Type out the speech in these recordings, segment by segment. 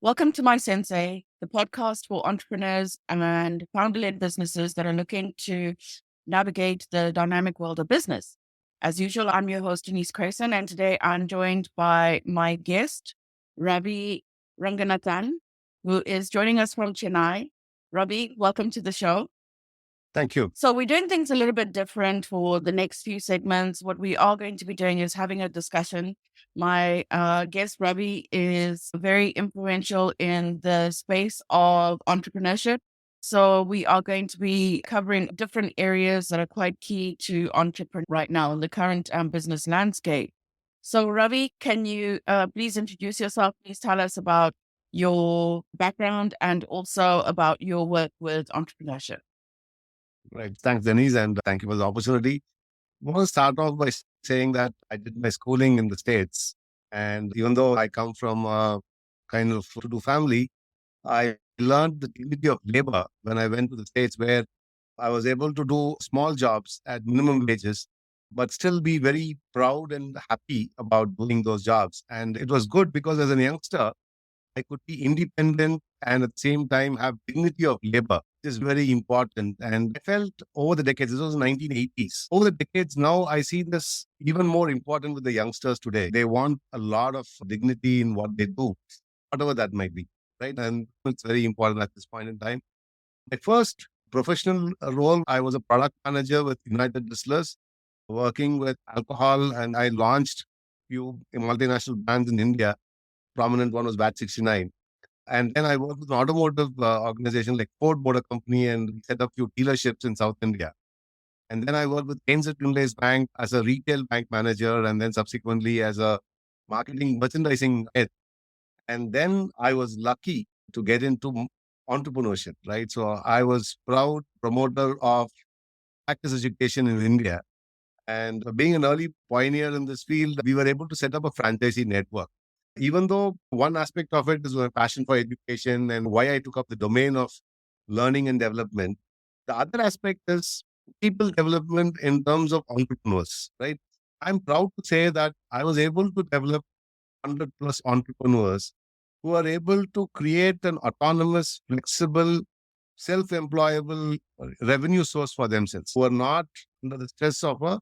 Welcome to My Sensei, the podcast for entrepreneurs and founder-led businesses that are looking to navigate the dynamic world of business. As usual, I'm your host, Denise Crayson, and today I'm joined by my guest, Ravi Ranganathan, who is joining us from Chennai. Ravi, welcome to the show. Thank you. So we're doing things a little bit different for the next few segments. What we are going to be doing is having a discussion. My guest, Ravi, is very influential in the space of entrepreneurship. So we are going to be covering different areas that are quite key to entrepreneurs right now in the current business landscape. So Ravi, can you please introduce yourself? Please tell us about your background and also about your work with entrepreneurship. Right. Thanks, Denise, and thank you for the opportunity. I want to start off by saying that I did my schooling in the States. And even though I come from a kind of to-do family, I learned the dignity of labor when I went to the States, where I was able to do small jobs at minimum wages, but still be very proud and happy about doing those jobs. And it was good because as a youngster, I could be independent and at the same time have dignity of labor. This is very important. And I felt over the decades, this was 1980s. Over the decades, now I see this even more important with the youngsters today. They want a lot of dignity in what they do, whatever that might be, right? And it's very important at this point in time. My first professional role, I was a product manager with United Distillers, working with alcohol, and I launched few multinational brands in India. Prominent one was Bat 69. And then I worked with an automotive organization like Ford Motor Company, and we set up a few dealerships in South India. And then I worked with Keynes Finlay's Bank as a retail bank manager, and then subsequently as a marketing merchandising head. And then I was lucky to get into entrepreneurship, right? So I was proud promoter of practice education in India. And being an early pioneer in this field, we were able to set up a franchisee network. Even though one aspect of it is my passion for education and why I took up the domain of learning and development, the other aspect is people development in terms of entrepreneurs, right? I'm proud to say that I was able to develop 100 plus entrepreneurs who are able to create an autonomous, flexible, self-employable revenue source for themselves, who are not under the stress of a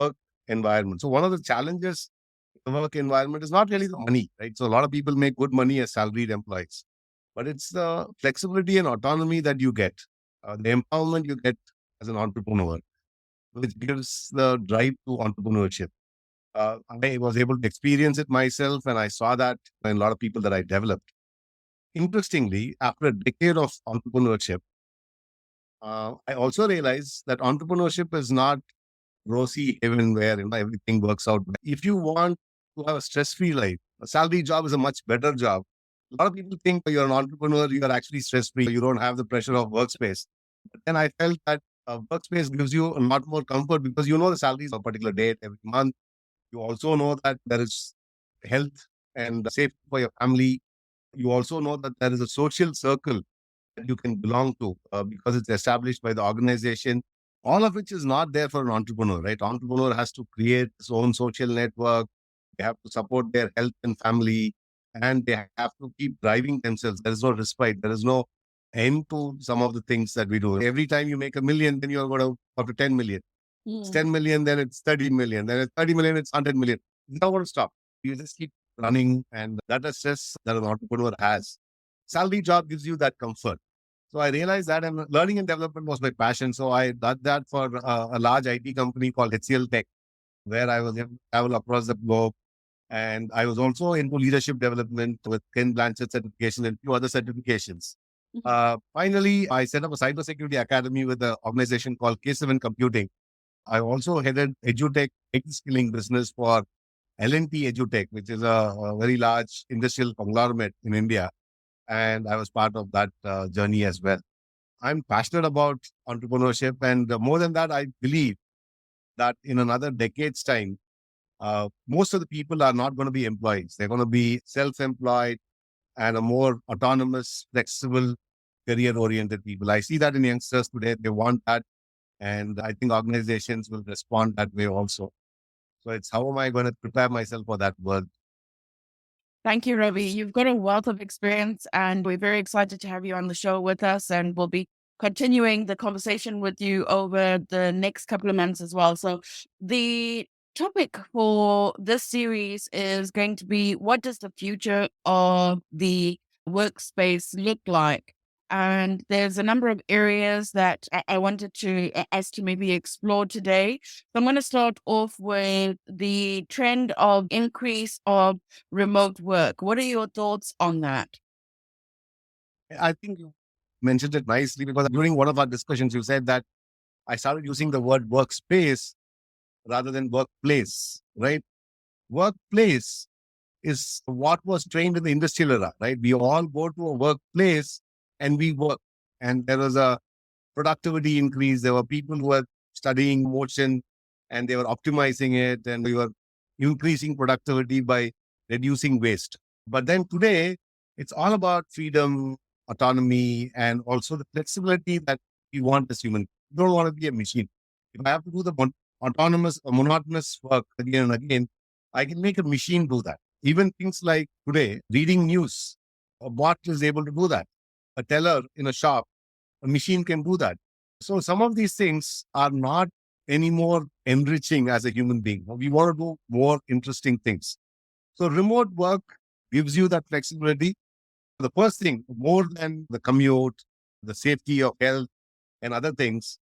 work environment. So one of the challenges in the work environment is not really the money, right? So a lot of people make good money as salaried employees, but it's the flexibility and autonomy that you get, the empowerment you get as an entrepreneur, which gives the drive to entrepreneurship. I was able to experience it myself, and I saw that in a lot of people that I developed. Interestingly, after a decade of entrepreneurship, I also realized that entrepreneurship is not rosy heaven where everything works out. If you want to have a stress-free life, a salary job is a much better job. A lot of people think you're an entrepreneur, you are actually stress-free, you don't have the pressure of workspace. But then I felt that workspace gives you a lot more comfort because you know the salary is a particular date every month. You also know that there is health and safety for your family. You also know that there is a social circle that you can belong to because it's established by the organization, all of which is not there for an entrepreneur, right? Entrepreneur has to create his own social network. They have to support their health and family, and they have to keep driving themselves. There is no respite. There is no end to some of the things that we do. Every time you make a million, then you're going to up to 10 million. It's 10 million, then it's 30 million. Then it's 30 million, it's 100 million. You don't want to stop. You just keep running, and that is stress that an entrepreneur has. Salary job gives you that comfort. So I realized that, and learning and development was my passion. So I did that for a large IT company called HCL Tech, where I was able to travel across the globe. And I was also into leadership development with Ken Blanchett certification and a few other certifications. Finally, I set up a cybersecurity academy with an organization called K7 Computing. I also headed EduTech skilling business for L&T EduTech, which is a very large industrial conglomerate in India. And I was part of that journey as well. I'm passionate about entrepreneurship. And more than that, I believe that in another decade's time, most of the people are not going to be employees. They're going to be self-employed and a more autonomous, flexible, career-oriented people. I see that in youngsters today. They want that. And I think organizations will respond that way also. So it's how am I going to prepare myself for that world? Thank you, Ravi. You've got a wealth of experience, and we're very excited to have you on the show with us. And we'll be continuing the conversation with you over the next couple of months as well. So, the topic for this series is going to be, what does the future of the workspace look like? And there's a number of areas that I wanted to us to maybe explore today. So I'm going to start off with the trend of increase of remote work. What are your thoughts on that? I think you mentioned it nicely because during one of our discussions, you said that I started using the word workspace rather than workplace, right? Workplace is what was trained in the industrial era, right? We all go to a workplace and we work. And there was a productivity increase. There were people who were studying motion and they were optimizing it, and we were increasing productivity by reducing waste. But then today, it's all about freedom, autonomy, and also the flexibility that we want as humans. We don't want to be a machine. If I have to do the autonomous or monotonous work again and again, I can make a machine do that. Even things like today, reading news, a bot is able to do that. A teller in a shop, a machine can do that. So some of these things are not anymore enriching as a human being. We want to do more interesting things. So remote work gives you that flexibility. The first thing, more than the commute, the safety of health and other things,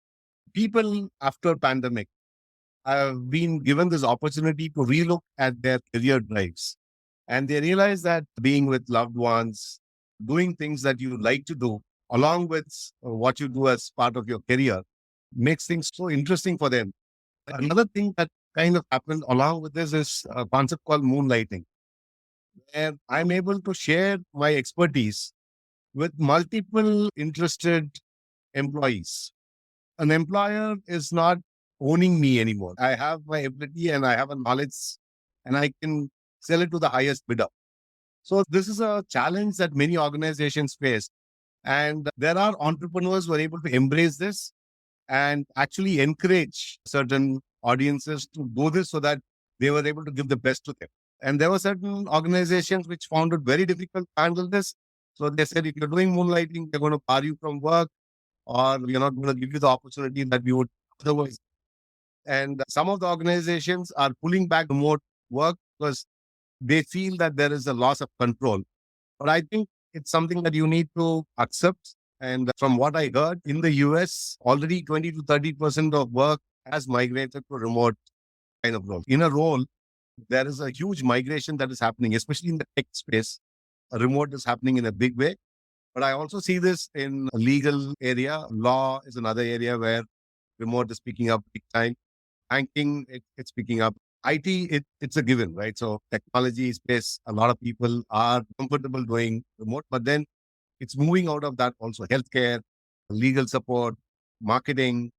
people after pandemic have been given this opportunity to relook at their career drives. And they realize that being with loved ones, doing things that you like to do, along with what you do as part of your career, makes things so interesting for them. Another thing that kind of happened along with this is a concept called moonlighting, where I'm able to share my expertise with multiple interested employees. An employer is not owning me anymore. I have my ability and I have a knowledge and I can sell it to the highest bidder. So this is a challenge that many organizations face. And there are entrepreneurs who are able to embrace this and actually encourage certain audiences to do this so that they were able to give the best to them. And there were certain organizations which found it very difficult to handle this. So they said, if you're doing moonlighting, they're going to bar you from work, or we're not going to give you the opportunity that we would otherwise. And some of the organizations are pulling back remote work because they feel that there is a loss of control. But I think it's something that you need to accept. And from what I heard in the US, already 20 to 30% of work has migrated to remote kind of role. In a role, there is a huge migration that is happening, especially in the tech space. Remote is happening in a big way. But I also see this in a legal area. Law is another area where remote is picking up big time. Banking, it's picking up. IT, it's a given, right? So technology space, a lot of people are comfortable doing remote, but then it's moving out of that also. Healthcare, legal support, marketing,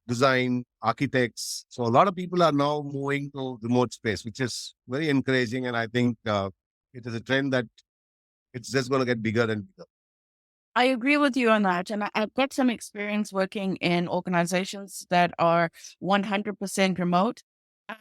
design, architects. So a lot of people are now moving to remote space, which is very encouraging. And I think it is a trend that it's just going to get bigger and bigger. I agree with you on that. And I've got some experience working in organizations that are 100% remote.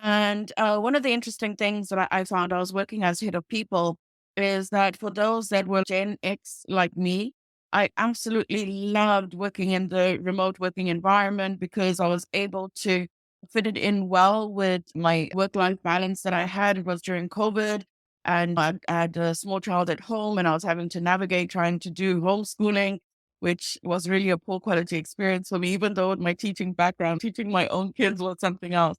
And one of the interesting things that I found, I was working as head of people, is that for those that were Gen X like me, I absolutely loved working in the remote working environment because I was able to fit it in well with my work life balance that I had. It was during COVID, and I had a small child at home and I was having to navigate trying to do homeschooling, which was really a poor quality experience for me, even though my teaching background, teaching my own kids was something else.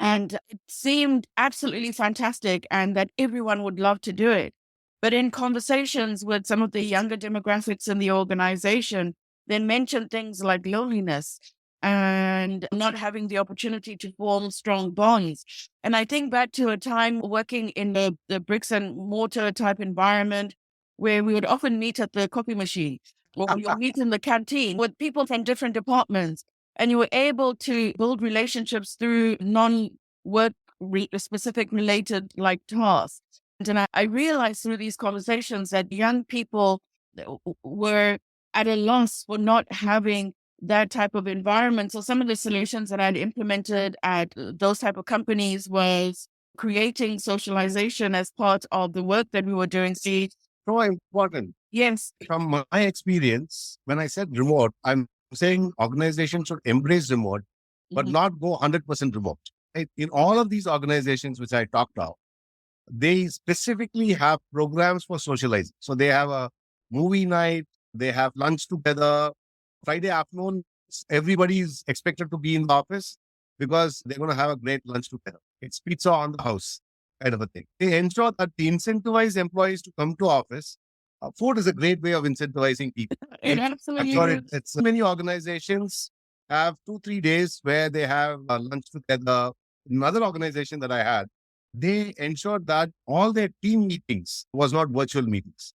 And it seemed absolutely fantastic and that everyone would love to do it. But in conversations with some of the younger demographics in the organization, they mentioned things like loneliness and not having the opportunity to form strong bonds. And I think back to a time working in the bricks and mortar type environment where we would often meet at the coffee machine or you'll meet in the canteen with people from different departments. And you were able to build relationships through non work specific related like tasks. And I realized through these conversations that young people were at a loss for not having that type of environment. So some of the solutions that I'd implemented at those type of companies was creating socialization as part of the work that we were doing. See, So important. yes. From my experience, when I said remote, I'm saying organizations should embrace remote, but Mhm. not go 100% remote. Right? In all of these organizations which I talked about, they specifically have programs for socializing. So they have a movie night, they have lunch together. Friday afternoon, everybody is expected to be in the office because they're going to have a great lunch together. It's pizza on the house kind of a thing. They ensure that they incentivize employees to come to office. Food is a great way of incentivizing people. It Right? I'm absolutely sure is. it's many organizations have 2-3 days where they have lunch together. Another organization that I had, they ensured that all their team meetings was not virtual meetings.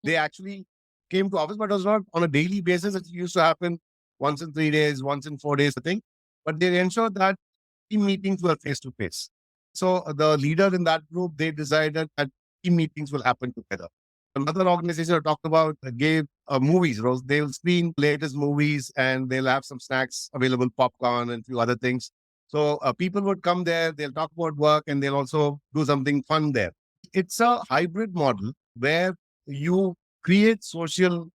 They actually came to office, but it was not on a daily basis. It used to happen once in 3 days, once in 4 days, I think. But they ensured that team meetings were face to face. So the leader in that group, they decided that team meetings will happen together. Another organization I talked about gave movies. They will screen latest movies and they'll have some snacks available, popcorn and a few other things. So people would come there, they'll talk about work and they'll also do something fun there. It's a hybrid model where you create social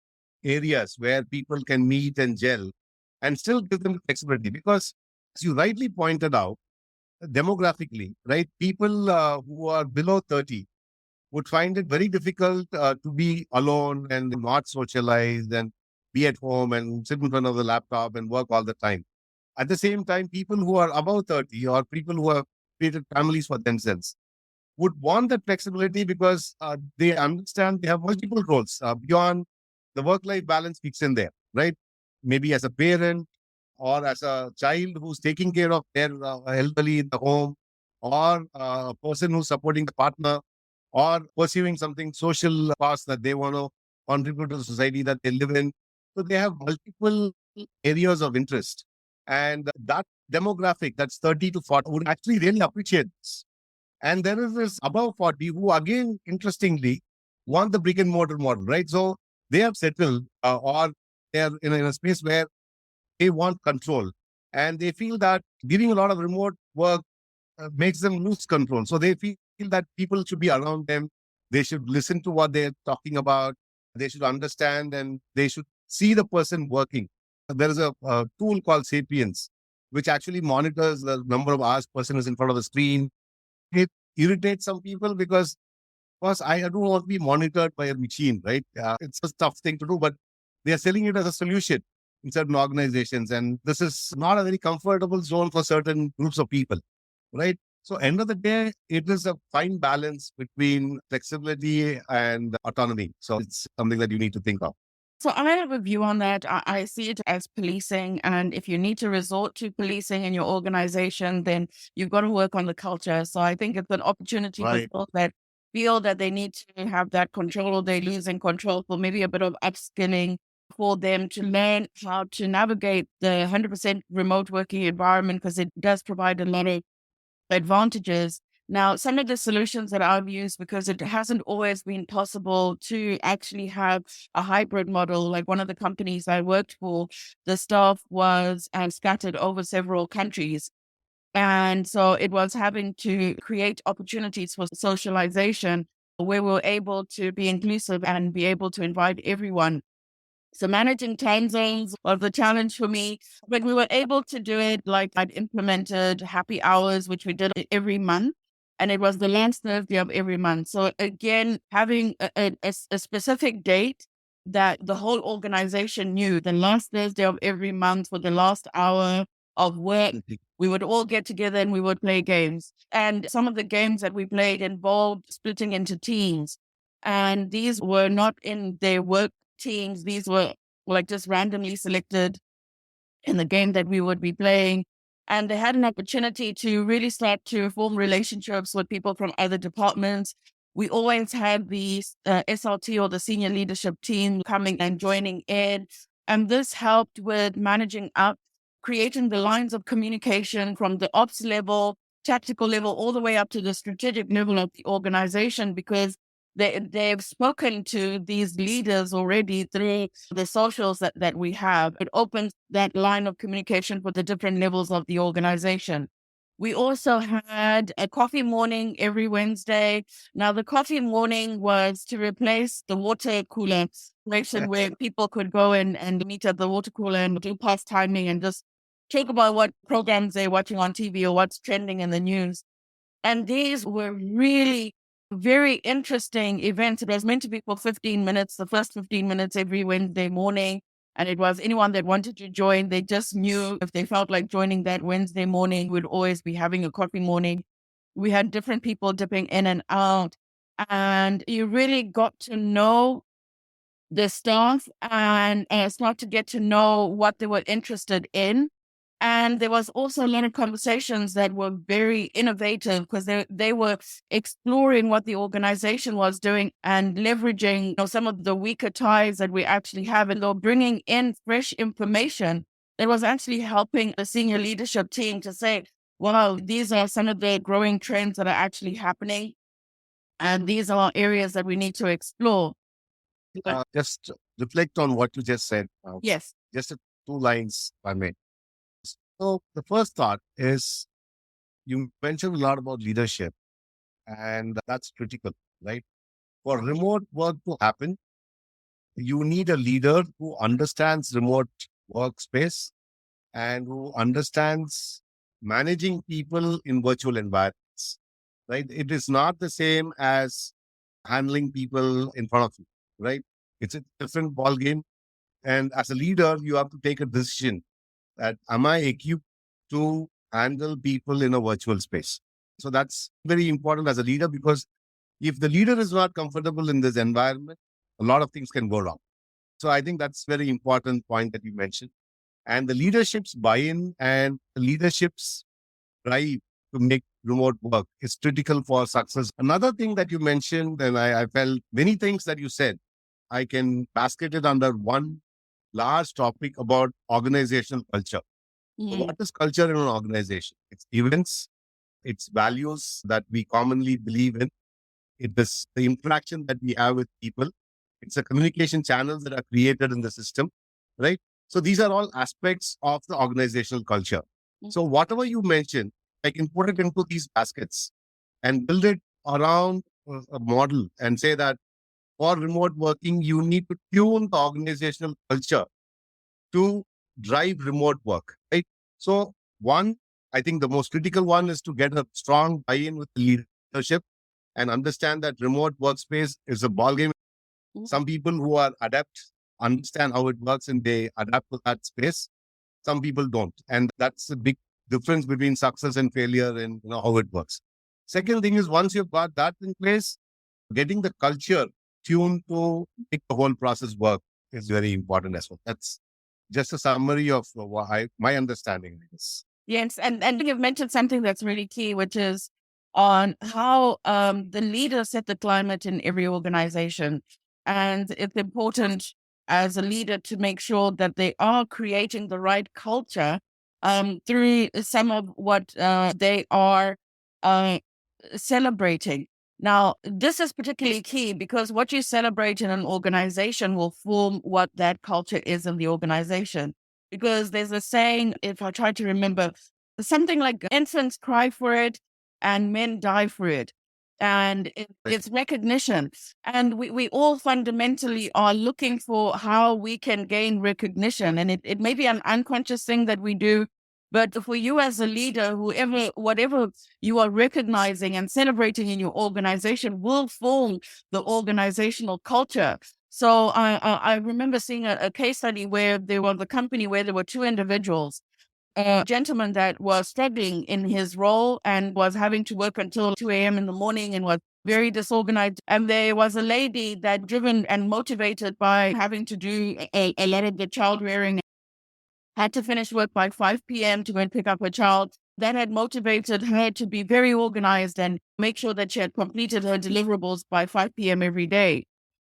areas where people can meet and gel and still give them flexibility because, as you rightly pointed out, demographically, right, people who are below 30 would find it very difficult to be alone and not socialize and be at home and sit in front of the laptop and work all the time. At the same time, people who are above 30 or people who have created families for themselves would want that flexibility because they understand they have multiple roles beyond the work-life balance kicks in there, right? Maybe as a parent or as a child who's taking care of their elderly in the home, or a person who's supporting the partner, or pursuing something social cause that they want to contribute to the society that they live in. So they have multiple areas of interest. And that demographic, that's 30 to 40, would actually really appreciate this. And there is this above 40 who, again, interestingly, want the brick and mortar model, right? So they have settled or they are in a space where they want control. And they feel that giving a lot of remote work makes them lose control. So they feel that people should be around them. They should listen to what they're talking about. They should understand and they should see the person working. There is a tool called Sapiens, which actually monitors the number of hours person is in front of the screen. It irritates some people because I don't want to be monitored by a machine, right? It's a tough thing to do, but they are selling it as a solution in certain organizations. And this is not a very comfortable zone for certain groups of people, right? So end of the day, it is a fine balance between flexibility and autonomy. So it's something that you need to think of. So I have a view on that. I see it as policing. And if you need to resort to policing in your organization, then you've got to work on the culture. So I think it's an opportunity for Right. people that feel that they need to have that control or they're losing control for maybe a bit of upskilling for them to learn how to navigate the 100% remote working environment because it does provide a lot of advantages. Now, some of the solutions that I've used, because it hasn't always been possible to actually have a hybrid model, like one of the companies I worked for, the staff was scattered over several countries. And so it was having to create opportunities for socialization where we were able to be inclusive and be able to invite everyone. So managing time zones was the challenge for me, but we were able to do it. Like I'd implemented happy hours, which we did every month, and it was the last Thursday of every month. So again, having a specific date that the whole organization knew, the last Thursday of every month for the last hour of work, we would all get together and we would play games. And some of the games that we played involved splitting into teams. And these were not in their work teams. These were like just randomly selected in the game that we would be playing. And they had an opportunity to really start to form relationships with people from other departments. We always had the SLT or the senior leadership team coming and joining in. And this helped with managing up, creating the lines of communication from the ops level, tactical level, all the way up to the strategic level of the organization, because they've spoken to these leaders already through the socials that we have. It opens that line of communication for the different levels of the organization. We also had a coffee morning every Wednesday. Now, the coffee morning was to replace the water cooler situation where people could go in and meet at the water cooler and do past timing and just talk about what programs they're watching on TV or what's trending in the news. And these were really very interesting events. It was meant to be for 15 minutes, the first 15 minutes every Wednesday morning. And it was anyone that wanted to join, they just knew if they felt like joining that Wednesday morning, we'd always be having a coffee morning. We had different people dipping in and out. And you really got to know the staff and start to get to know what they were interested in. And there was also a lot of conversations that were very innovative because they were exploring what the organization was doing and leveraging, some of the weaker ties that we actually have, and they're bringing in fresh information that was actually helping the senior leadership team to say, "Wow, these are some of the growing trends that are actually happening, and these are areas that we need to explore." Just reflect on what you just said. Yes. Just two lines, if I may. So the first thought is you mentioned a lot about leadership, and that's critical, right? For remote work to happen, you need a leader who understands remote workspace and who understands managing people in virtual environments, right? It is not the same as handling people in front of you, right? It's a different ball game. And as a leader, you have to take a decision that am I equipped to handle people in a virtual space? So that's very important as a leader, because if the leader is not comfortable in this environment, a lot of things can go wrong. So I think that's very important point that you mentioned. And the leadership's buy-in and the leadership's drive to make remote work is critical for success. Another thing that you mentioned, and I felt many things that you said, I can basket it under one large topic about organizational culture. So Mm. what is culture in an organization? It's events, it's values that we commonly believe in. It is the interaction that we have with people. It's the communication channels that are created in the system, right? So these are all aspects of the organizational culture. So whatever you mentioned, I can put it into these baskets and build it around a model and say that for remote working, you need to tune the organizational culture to drive remote work, right? So one, I think the most critical one is to get a strong buy-in with the leadership and understand that remote workspace is a ballgame. Some people who are adept understand how it works and they adapt to that space. Some people don't. And that's a big difference between success and failure and how it works. Second thing is once you've got that in place, getting the culture tuned to make the whole process work is very important as well. That's just a summary of my understanding of this. Yes, and you've mentioned something that's really key, which is on how the leaders set the climate in every organization, and it's important as a leader to make sure that they are creating the right culture through some of what they are uh, celebrating. Now, this is particularly key because what you celebrate in an organization will form what that culture is in the organization. Because there's a saying, if I try to remember, something like infants cry for it and men die for it. And Right. it's recognition. And we all fundamentally are looking for how we can gain recognition. And it may be an unconscious thing that we do. But for you as a leader, whatever you are recognizing and celebrating in your organization will form the organizational culture. So I remember seeing a case study where there was a company where there were two individuals, a gentleman that was struggling in his role and was having to work until 2 a.m. in the morning and was very disorganized. And there was a lady that driven and motivated by having to do a lot of the child rearing, had to finish work by 5 p.m. to go and pick up her child. That had motivated her to be very organized and make sure that she had completed her deliverables by 5 p.m. every day.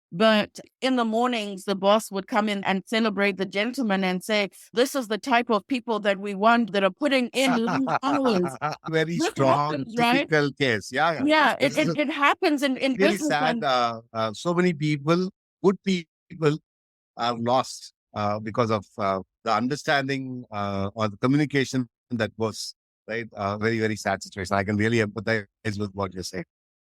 But in the mornings, the boss would come in and celebrate the gentleman and say, "This is the type of people that we want that are putting in long hours." Very This strong, happens, right? typical case. Yeah, yeah. Yeah, it, This is it, it happens in really business. sad. And So many people, good people, are lost because of the understanding or the communication that was. right? Very, very sad situation. I can really empathize with what you're saying.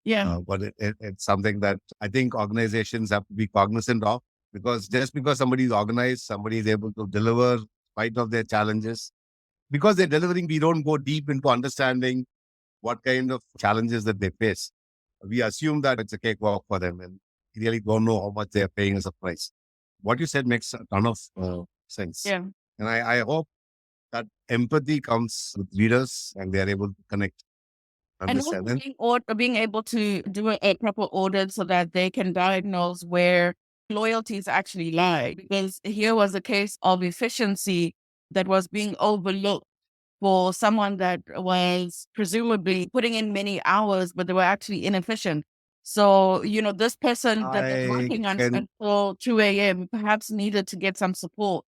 Yeah. But it's something that I think organizations have to be cognizant of, because just because somebody is organized, somebody is able to deliver in spite of their challenges. Because they're delivering, we don't go deep into understanding what kind of challenges that they face. We assume that it's a cakewalk for them, and we really don't know how much they're paying as a price. What you said makes a ton of sense. Yeah. And I hope that empathy comes with leaders and they are able to connect, And also understand. And being able to do a proper audit so that they can diagnose where loyalties actually lie. Because here was a case of efficiency that was being overlooked for someone that was presumably putting in many hours, but they were actually inefficient. So, this person that was I working can, until 2 a.m. perhaps needed to get some support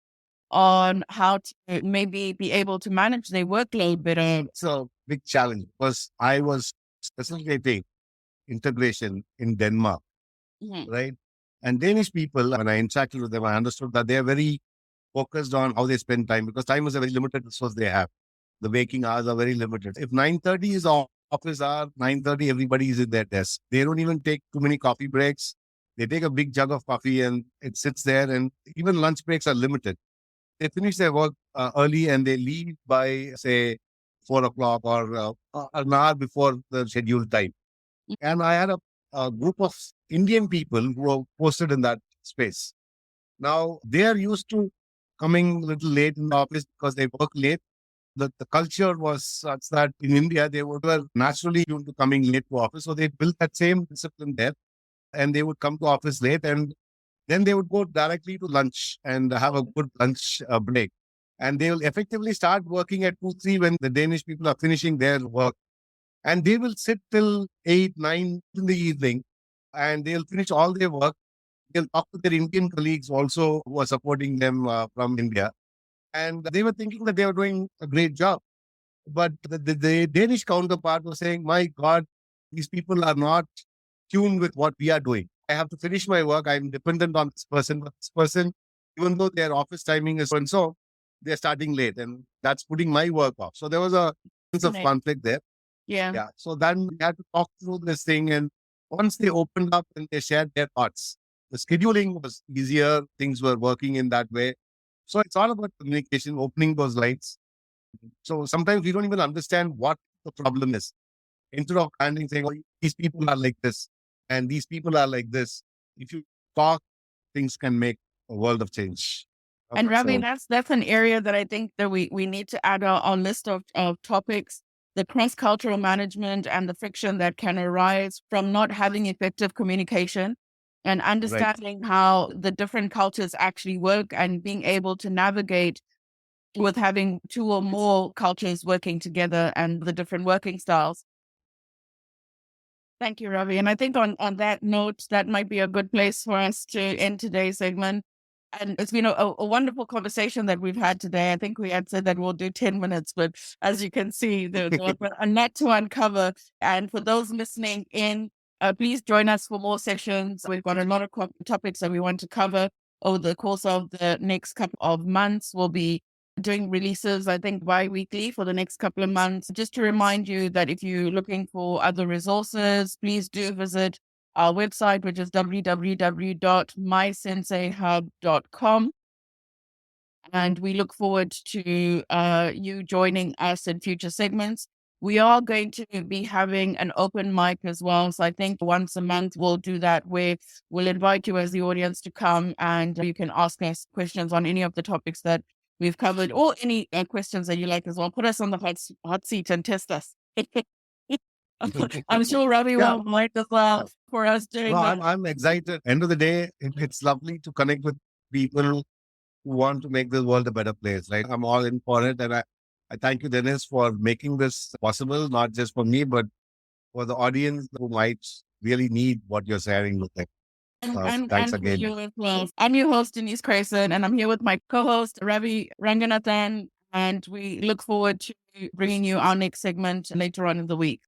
on how to maybe be able to manage their workload better. it's a big challenge because I was facilitating integration in Denmark, Mhm. right? And Danish people, when I interacted with them, I understood that they are very focused on how they spend time, because time is a very limited resource they have. The waking hours are very limited. If 9:30 is office hour, 9:30 everybody is in their desk. They don't even take too many coffee breaks. They take a big jug of coffee and it sits there, and even lunch breaks are limited. They finish their work early and they leave by, say, 4 o'clock or an hour before the scheduled time. And I had a group of Indian people who were posted in that space. Now they are used to coming a little late in the office because they work late. The culture was such that in India they were naturally tuned to coming late to office. So they built that same discipline there, and they would come to office late, and then they would go directly to lunch and have a good lunch break. And they will effectively start working at 2, 3 when the Danish people are finishing their work. And they will sit till 8, 9 in the evening, and they'll finish all their work. They'll talk to their Indian colleagues also who are supporting them from India. And they were thinking that they were doing a great job. But the Danish counterpart was saying, my God, these people are not tuned with what we are doing. I have to finish my work. I'm dependent on this person. But this person, even though their office timing is so and so, they're starting late, and that's putting my work off. So there was a sense of conflict there. Yeah. Yeah. So then we had to talk through this thing. And once they opened up and they shared their thoughts, the scheduling was easier. Things were working in that way. So it's all about communication, opening those lights. So sometimes we don't even understand what the problem is. Instead of standing saying, oh, these people are like this and these people are like this, if you talk, things can make a world of change. And Ravi, So, that's an area that I think that we need to add our list of topics, the cross-cultural management and the friction that can arise from not having effective communication and right. understanding how the different cultures actually work and being able to navigate with having two or more cultures working together and the different working styles. Thank you, Ravi. And I think on that note, that might be a good place for us to end today's segment. And it's been a wonderful conversation that we've had today. I think we had said that we'll do 10 minutes, but as you can see, there was a lot to uncover. And for those listening in, please join us for more sessions. We've got a lot of topics that we want to cover over the course of the next couple of months. We'll be doing releases, I think, bi-weekly for the next couple of months. Just to remind you that if you're looking for other resources, please do visit our website, which is www.mysenseihub.com. And we look forward to you joining us in future segments. We are going to be having an open mic as well. So I think once a month we'll do that, where we'll invite you as the audience to come and you can ask us questions on any of the topics that we've covered, or any questions that you like as well. Put us on the hot seat and test us. I'm sure Ravi Yeah. will like as well for us doing No, that. I'm excited. End of the day, it's lovely to connect with people who want to make this world a better place. Right? I'm all in for it. And I thank you, Dennis, for making this possible, not just for me, but for the audience who might really need what you're sharing with them. Thanks And for again. you as well. I'm your host, Denise Crayson, and I'm here with my co-host, Ravi Ranganathan, and we look forward to bringing you our next segment later on in the week.